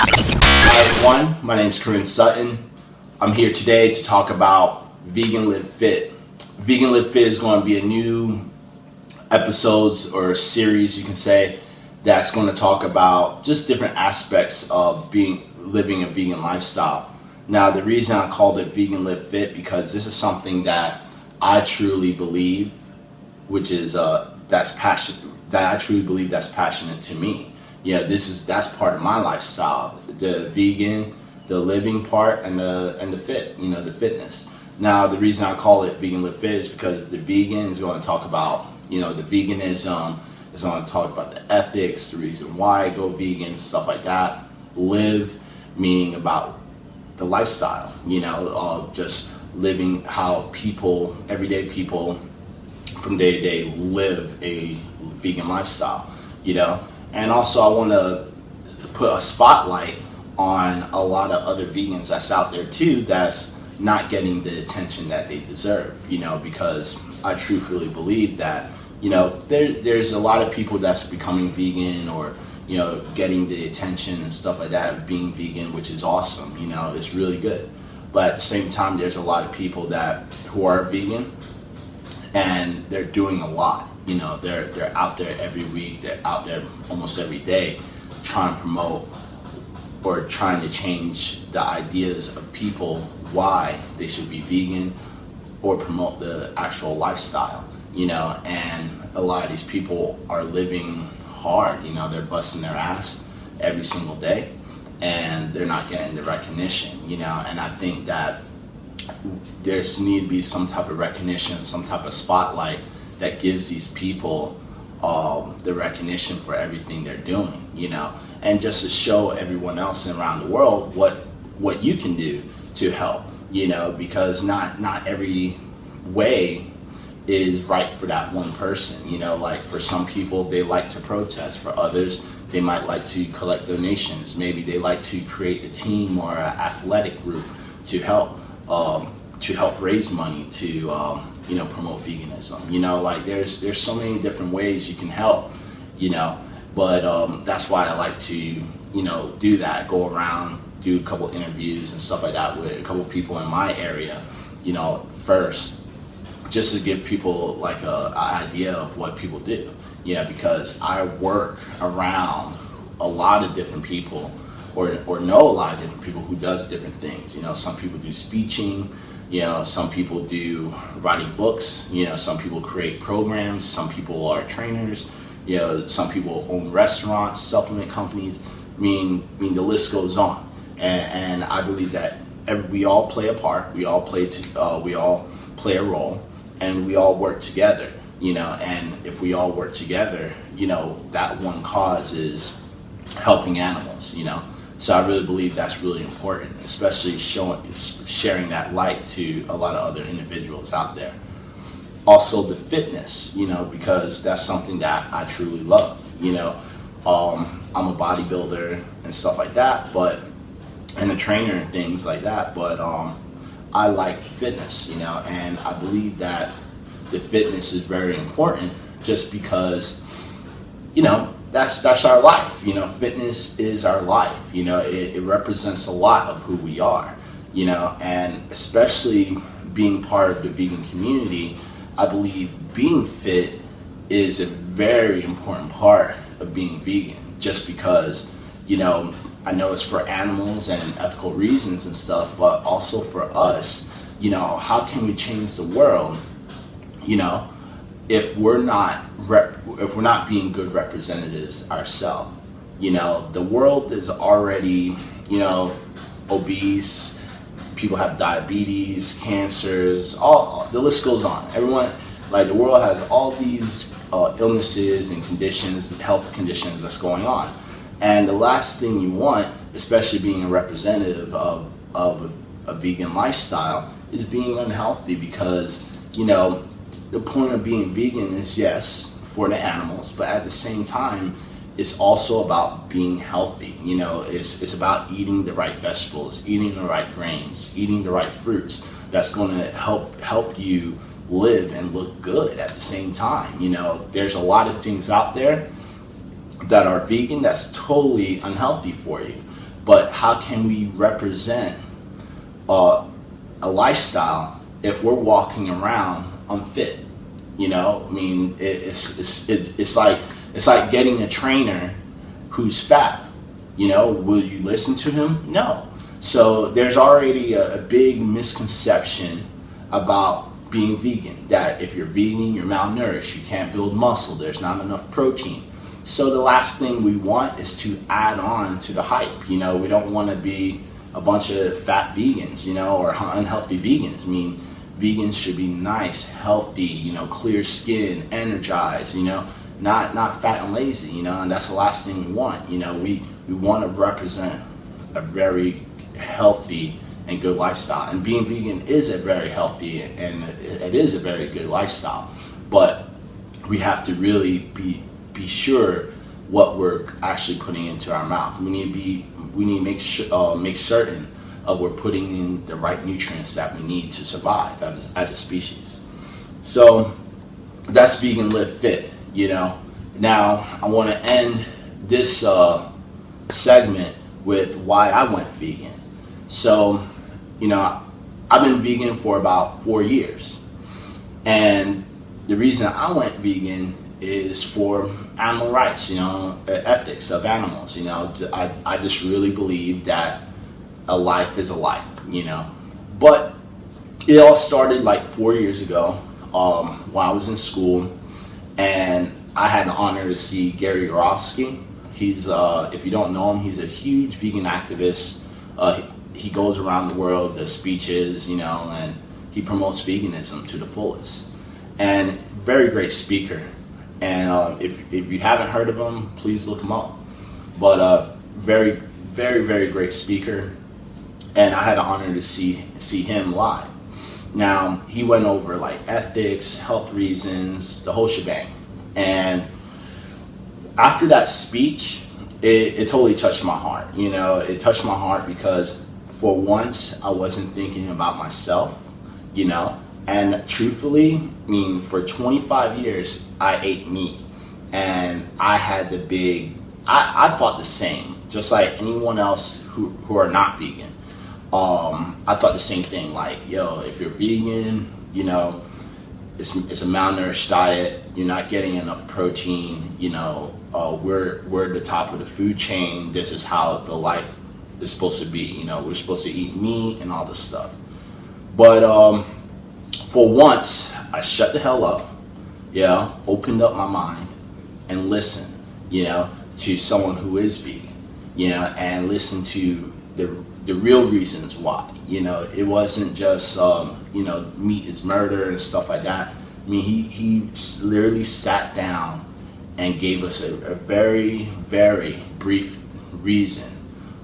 Hi everyone, my name is Corinne Sutton. I'm here today to talk about Vegan Live Fit. Vegan Live Fit is going to be a new episodes or series, you can say, that's going to talk about just different aspects of living a vegan lifestyle. Now, the reason I called it Vegan Live Fit because this is something that I truly believe, which is that's passion. That I truly believe that's passionate to me. Yeah, that's part of my lifestyle. The vegan, the living part, and the fit. The fitness. Now, the reason I call it Vegan Live Fit is because the vegan is going to talk about the veganism. It's going to talk about the ethics, the reason why I go vegan, stuff like that. Live meaning about the lifestyle. Just living how everyday people, from day to day, live a vegan lifestyle. And also I want to put a spotlight on a lot of other vegans that's out there too that's not getting the attention that they deserve, because I truthfully believe that, there's a lot of people that's becoming vegan or, getting the attention and stuff like that of being vegan, which is awesome, it's really good. But at the same time, there's a lot of people who are vegan and they're doing a lot. They're out there every week, they're out there almost every day trying to promote or trying to change the ideas of people why they should be vegan or promote the actual lifestyle, and a lot of these people are living hard, they're busting their ass every single day and they're not getting the recognition, and I think that there's need to be some type of recognition, some type of spotlight that gives these people the recognition for everything they're doing, and just to show everyone else around the world what you can do to help, because not every way is right for that one person, like for some people they like to protest, for others they might like to collect donations, maybe they like to create a team or an athletic group to help raise money to promote veganism. Like there's so many different ways you can help, but that's why I like to do that, go around, do a couple interviews and stuff like that with a couple people in my area, first, just to give people like an idea of what people do. Because I work around a lot of different people or know a lot of different people who does different things. Some people do speeching, some people do writing books, some people create programs, some people are trainers, some people own restaurants, supplement companies. I mean the list goes on. And I believe that we all play a part, we all play a role, and we all work together, and if we all work together, that one cause is helping animals, So I really believe that's really important, especially sharing that light to a lot of other individuals out there. Also the fitness, because that's something that I truly love. I'm a bodybuilder and stuff like that, and a trainer and things like that, but I like fitness, and I believe that the fitness is very important just because, that's our life. Fitness is our life. It represents a lot of who we are, and especially being part of the vegan community, I believe being fit is a very important part of being vegan, just because, I know it's for animals and ethical reasons and stuff, but also for us, how can we change the world, if we're not being good representatives ourselves. The world is already, obese, people have diabetes, cancers, the list goes on. Everyone, the world has all these illnesses and conditions, health conditions that's going on. And the last thing you want, especially being a representative of a vegan lifestyle, is being unhealthy, because, the point of being vegan is, yes, for the animals, but at the same time, it's also about being healthy. It's about eating the right vegetables, eating the right grains, eating the right fruits. That's going to help you live and look good at the same time. There's a lot of things out there that are vegan that's totally unhealthy for you. but how can we represent a lifestyle if we're walking around unfit? You know, I mean, it's like getting a trainer who's fat. You know, will you listen to him? No. So there's already a big misconception about being vegan, that if you're vegan, you're malnourished, you can't build muscle, there's not enough protein. So the last thing we want is to add on to the hype. You know, we don't want to be a bunch of fat vegans, you know, or unhealthy vegans. I mean, vegans should be nice, healthy, you know, clear skin, energized, you know, not fat and lazy, you know, and that's the last thing we want. You know, we want to represent a very healthy and good lifestyle. And being vegan is a very healthy and it is a very good lifestyle. But we have to really be sure what we're actually putting into our mouth. We need to make certain of we're putting in the right nutrients that we need to survive as a species. So that's Vegan Live Fit, you know. Now I want to end this segment with why I went vegan. So, you know, I've been vegan for about 4 years. And the reason I went vegan is for animal rights, you know, ethics of animals. You know, I just really believe that a life is a life, you know. But it all started like 4 years ago when I was in school, and I had the honor to see Gary Yourofsky. He's, if you don't know him, he's a huge vegan activist. He goes around the world, does speeches, you know, and he promotes veganism to the fullest. And very great speaker. And if you haven't heard of him, please look him up. But very, very, very great speaker. And I had the honor to see him live. Now, he went over like ethics, health reasons, the whole shebang. And after that speech, it totally touched my heart. You know, it touched my heart because for once I wasn't thinking about myself, you know. And truthfully, I mean, for 25 years, I ate meat. And I had I thought the same, just like anyone else who are not vegan. I thought the same thing, like, yo, if you're vegan, you know, it's a malnourished diet, you're not getting enough protein, you know, we're at the top of the food chain, this is how the life is supposed to be, you know, we're supposed to eat meat and all this stuff. But for once, I shut the hell up, yeah, opened up my mind and listened, you know, to someone who is vegan, you know, and listened to the real reasons why. You know, it wasn't just, you know, meat is murder and stuff like that. I mean, he literally sat down and gave us a very, very brief reason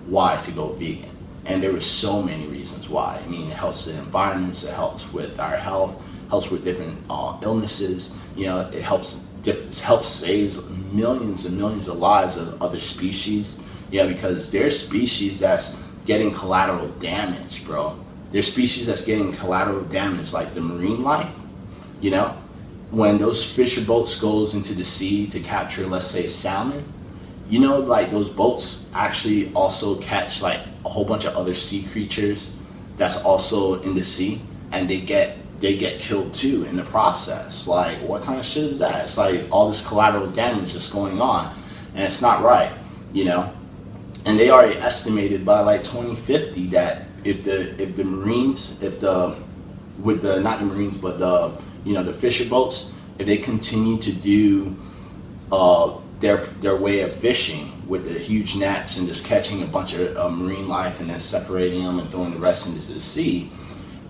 why to go vegan. And there were so many reasons why. I mean, it helps the environments, it helps with our health, helps with different illnesses. You know, it helps saves millions and millions of lives of other species. Yeah, because there's species that's getting collateral damage, bro. There's species that's getting collateral damage, like the marine life. You know, when those fisher boats goes into the sea to capture, let's say, salmon, you know, like those boats actually also catch like a whole bunch of other sea creatures that's also in the sea, and they get killed too in the process. Like, what kind of shit is that? It's like all this collateral damage that's going on, and it's not right, you know. And they already estimated by like 2050 that if the Marines, not the Marines, but the, you know, the fisher boats, if they continue to do their way of fishing with the huge nets and just catching a bunch of marine life and then separating them and throwing the rest into the sea,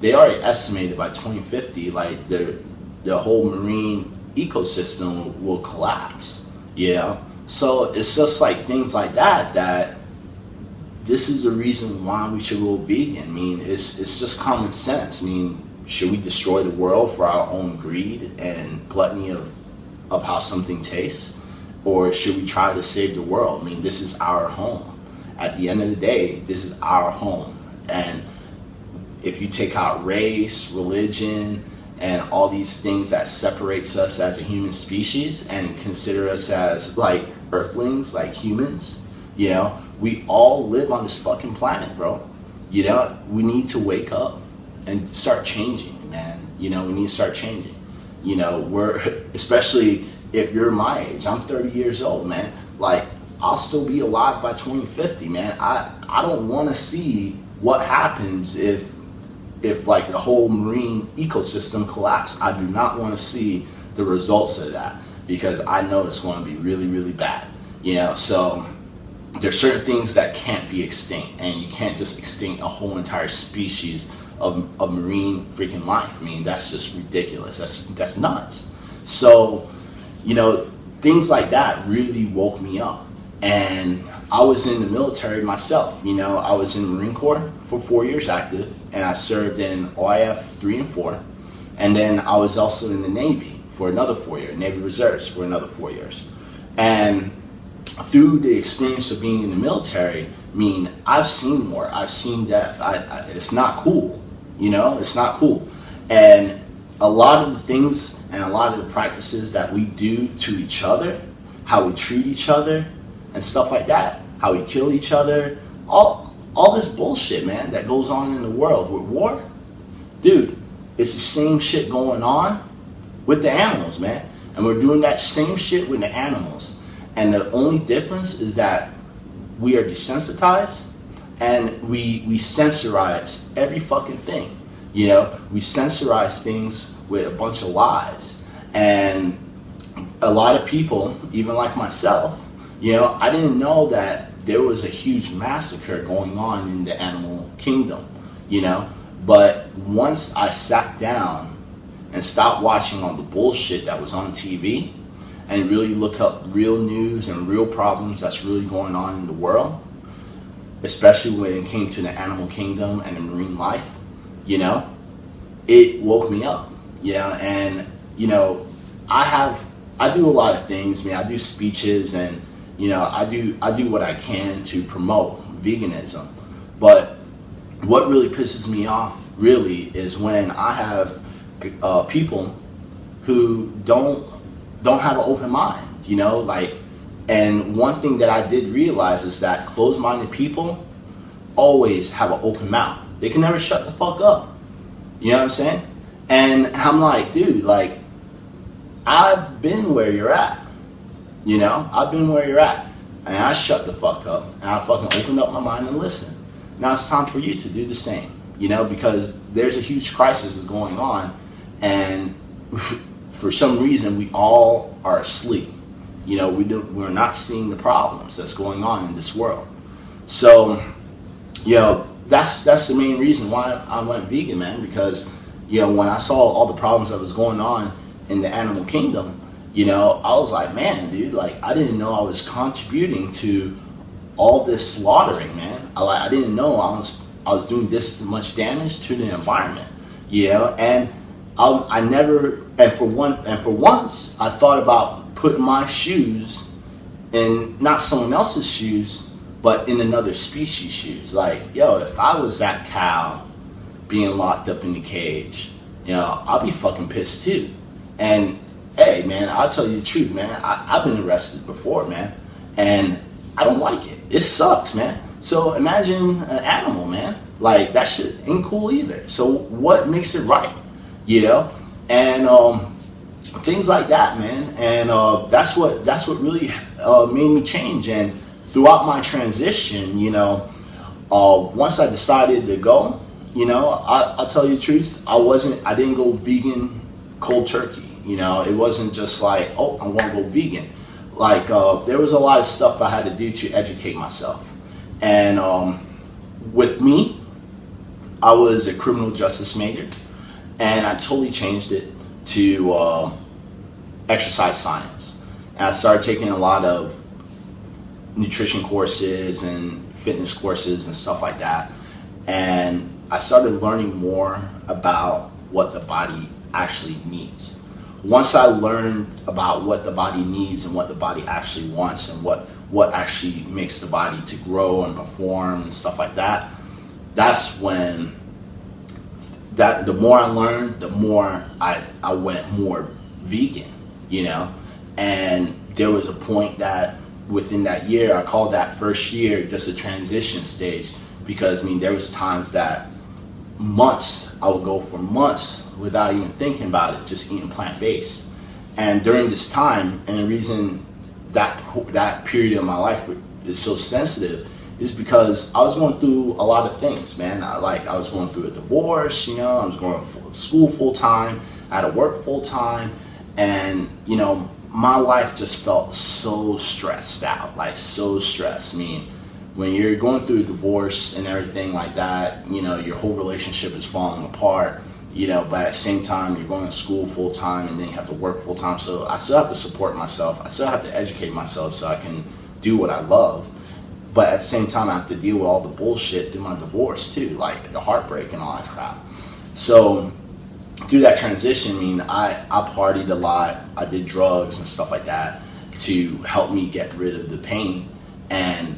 they already estimated by 2050 like the whole marine ecosystem will collapse. You know, so it's just like things like that this is the reason why we should go vegan. I mean, it's just common sense. I mean, should we destroy the world for our own greed and gluttony of how something tastes? Or should we try to save the world? I mean, this is our home. At the end of the day, this is our home. And if you take out race, religion, and all these things that separates us as a human species and consider us as like earthlings, like humans, You know, we all live on this fucking planet, bro. You know, we need to wake up and start changing, man. You know, we need to start changing. You know, especially if you're my age, I'm 30 years old, man. Like, I'll still be alive by 2050, man. I don't want to see what happens if like the whole marine ecosystem collapsed. I do not want to see the results of that, because I know it's going to be really, really bad. You know, so there's certain things that can't be extinct, and you can't just extinct a whole entire species of marine freaking life. I mean, that's just ridiculous. That's nuts. So, you know, things like that really woke me up. And I was in the military myself. You know, I was in the Marine Corps for 4 years active, and I served in OIF 3 and 4. And then I was also in the Navy for another 4 years, Navy Reserves for another 4 years. And through the experience of being in the military, I mean, I've seen war, I've seen death. It's not cool, you know, it's not cool. And a lot of the things and a lot of the practices that we do to each other, how we treat each other and stuff like that, how we kill each other, all this bullshit, man, that goes on in the world with war, dude, it's the same shit going on with the animals, man. And we're doing that same shit with the animals. And the only difference is that we are desensitized, and we censorize every fucking thing. You know, we censorize things with a bunch of lies. And a lot of people, even like myself, you know, I didn't know that there was a huge massacre going on in the animal kingdom, you know. But once I sat down and stopped watching all the bullshit that was on TV, and really look up real news and real problems that's really going on in the world, especially when it came to the animal kingdom and the marine life, you know, it woke me up. Yeah, and you know, I do a lot of things, man. I do speeches, and you know, I do what I can to promote veganism. But what really pisses me off really is when I have people who don't have an open mind, you know, like. And one thing that I did realize is that closed-minded people always have an open mouth. They can never shut the fuck up. You know what I'm saying? And I'm like, dude, like, I've been where you're at. You know, I've been where you're at. And I shut the fuck up. And I fucking opened up my mind and listened. Now it's time for you to do the same. You know, because there's a huge crisis that's going on. And for some reason, we all are asleep. You know, we're not seeing the problems that's going on in this world. So, you know, that's the main reason why I went vegan, man. Because, you know, when I saw all the problems that was going on in the animal kingdom, you know, I was like, man, dude, like, I didn't know I was contributing to all this slaughtering, man. I didn't know I was doing this much damage to the environment, you know. And I never, and for once, I thought about putting my shoes in not someone else's shoes, but in another species' shoes. Like, yo, if I was that cow being locked up in the cage, you know, I'll be fucking pissed too. And hey, man, I'll tell you the truth, man. I've been arrested before, man, and I don't like it. It sucks, man. So imagine an animal, man. Like, that shit ain't cool either. So what makes it right, you know? And things like that, man. And that's what really made me change. And throughout my transition, you know, once I decided to go, you know, I'll tell you the truth, I didn't go vegan cold turkey. You know, it wasn't just like, oh, I'm gonna go vegan. Like, there was a lot of stuff I had to do to educate myself. And with me, I was a criminal justice major, and I totally changed it to exercise science. And I started taking a lot of nutrition courses and fitness courses and stuff like that. And I started learning more about what the body actually needs. Once I learned about what the body needs and what the body actually wants and what actually makes the body to grow and perform and stuff like that, that's when the more I learned, the more I went more vegan, you know. And there was a point that within that year, I call that first year just a transition stage, because I mean there was times that months I would go for months without even thinking about it, just eating plant-based. And during this time, and the reason that period of my life is so sensitive is because I was going through a lot of things, man. I was going through a divorce, you know, I was going to school full time, I had to work full time, and you know, my life just felt so stressed out, like so stressed. I mean, when you're going through a divorce and everything like that, you know, your whole relationship is falling apart, you know, but at the same time, you're going to school full time and then you have to work full time. So I still have to support myself. I still have to educate myself so I can do what I love. But at the same time, I have to deal with all the bullshit through my divorce too, like the heartbreak and all that crap. So through that transition, I mean, I partied a lot. I did drugs and stuff like that to help me get rid of the pain. And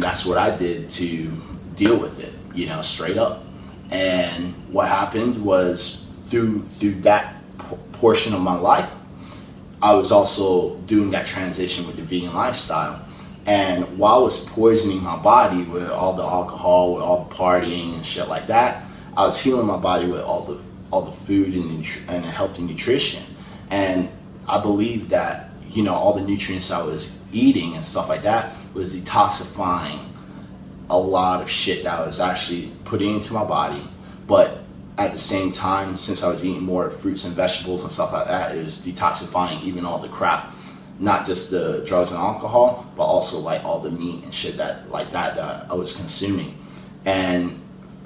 that's what I did to deal with it, you know, straight up. And what happened was through that portion of my life, I was also doing that transition with the vegan lifestyle. And while I was poisoning my body with all the alcohol, with all the partying and shit like that, I was healing my body with all the food and healthy nutrition. And I believe that, you know, all the nutrients I was eating and stuff like that was detoxifying a lot of shit that I was actually putting into my body. But at the same time, since I was eating more fruits and vegetables and stuff like that, it was detoxifying even all the crap, not just the drugs and alcohol, but also like all the meat and shit that I was consuming. And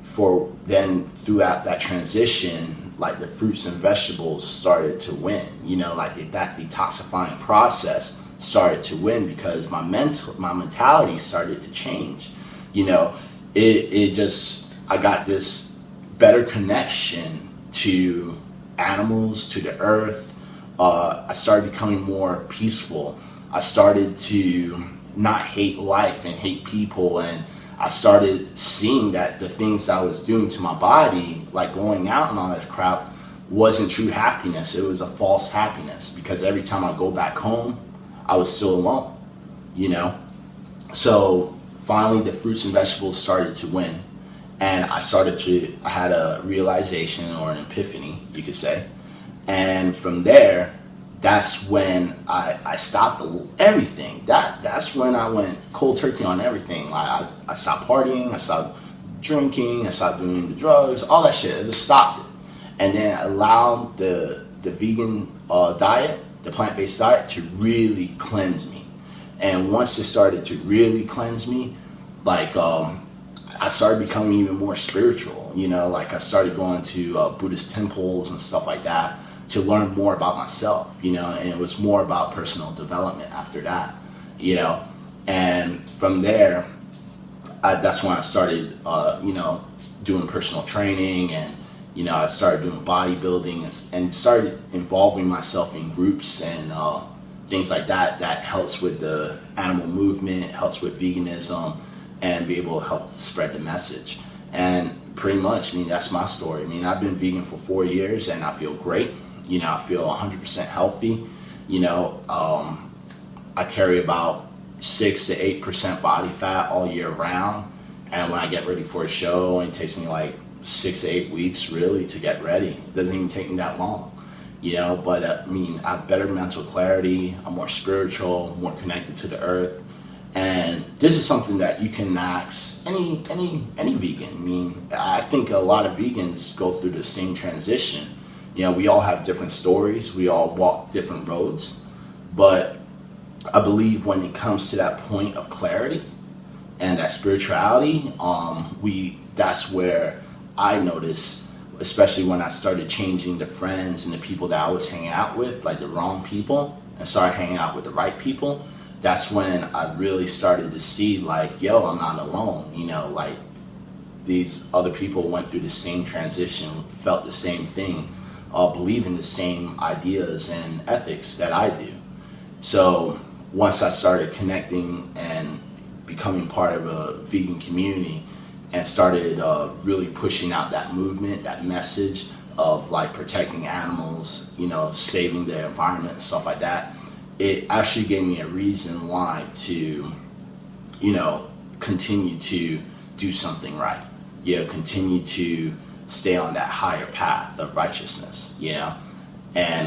throughout that transition, like the fruits and vegetables started to win, you know, like that detoxifying process started to win because my mentality started to change. You know, I got this better connection to animals, to the earth. I started becoming more peaceful. I started to not hate life and hate people, and I started seeing that the things I was doing to my body, like going out and all this crap, wasn't true happiness. It was a false happiness, because every time I go back home, I was still alone, you know? So finally the fruits and vegetables started to win, and I had a realization, or an epiphany, you could say. And from there, that's when I stopped everything. That's when I went cold turkey on everything. Like I stopped partying, I stopped drinking, I stopped doing the drugs, all that shit. I just stopped it, and then allowed the vegan diet, the plant-based diet, to really cleanse me. And once it started to really cleanse me, like I started becoming even more spiritual. You know, like I started going to Buddhist temples and stuff like that to learn more about myself, you know, and it was more about personal development after that, you know. And from there, that's when I started, you know, doing personal training, and, you know, I started doing bodybuilding and started involving myself in groups and things like that helps with the animal movement, helps with veganism, and be able to help spread the message. And pretty much, I mean, that's my story. I mean, I've been vegan for 4 years and I feel great. You know, I feel 100% healthy. You know, I carry about 6 to 8% body fat all year round. And when I get ready for a show, it takes me like 6 to 8 weeks really to get ready. It doesn't even take me that long, you know. But I mean, I have better mental clarity. I'm more spiritual, more connected to the earth. And this is something that you can ask any vegan. I mean, I think a lot of vegans go through the same transition. You know, we all have different stories. We all walk different roads. But I believe when it comes to that point of clarity and that spirituality, that's where I noticed, especially when I started changing the friends and the people that I was hanging out with, like the wrong people, and started hanging out with the right people. That's when I really started to see, like, yo, I'm not alone. You know, like, these other people went through the same transition, felt the same thing, believe in the same ideas and ethics that I do. So once I started connecting and becoming part of a vegan community and started really pushing out that movement, that message of like protecting animals, you know, saving the environment and stuff like that, it actually gave me a reason why to, you know, continue to do something right, you know, continue to stay on that higher path of righteousness, you know, and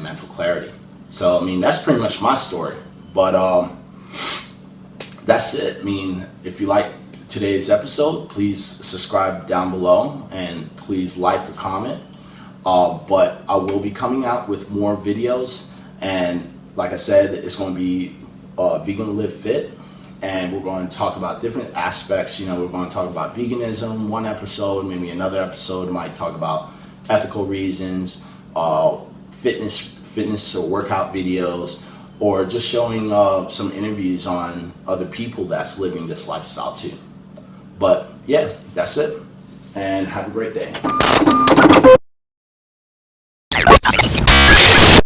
mental clarity. So I mean, that's pretty much my story. But that's it. I mean, if you like today's episode, please subscribe down below and please like or comment. But I will be coming out with more videos, and like I said, it's going to be Vegan Live Fit, and we're going to talk about different aspects. You know, we're going to talk about veganism one episode, maybe another episode might talk about ethical reasons, fitness or workout videos, or just showing some interviews on other people that's living this lifestyle too. But yeah, that's it, and have a great day.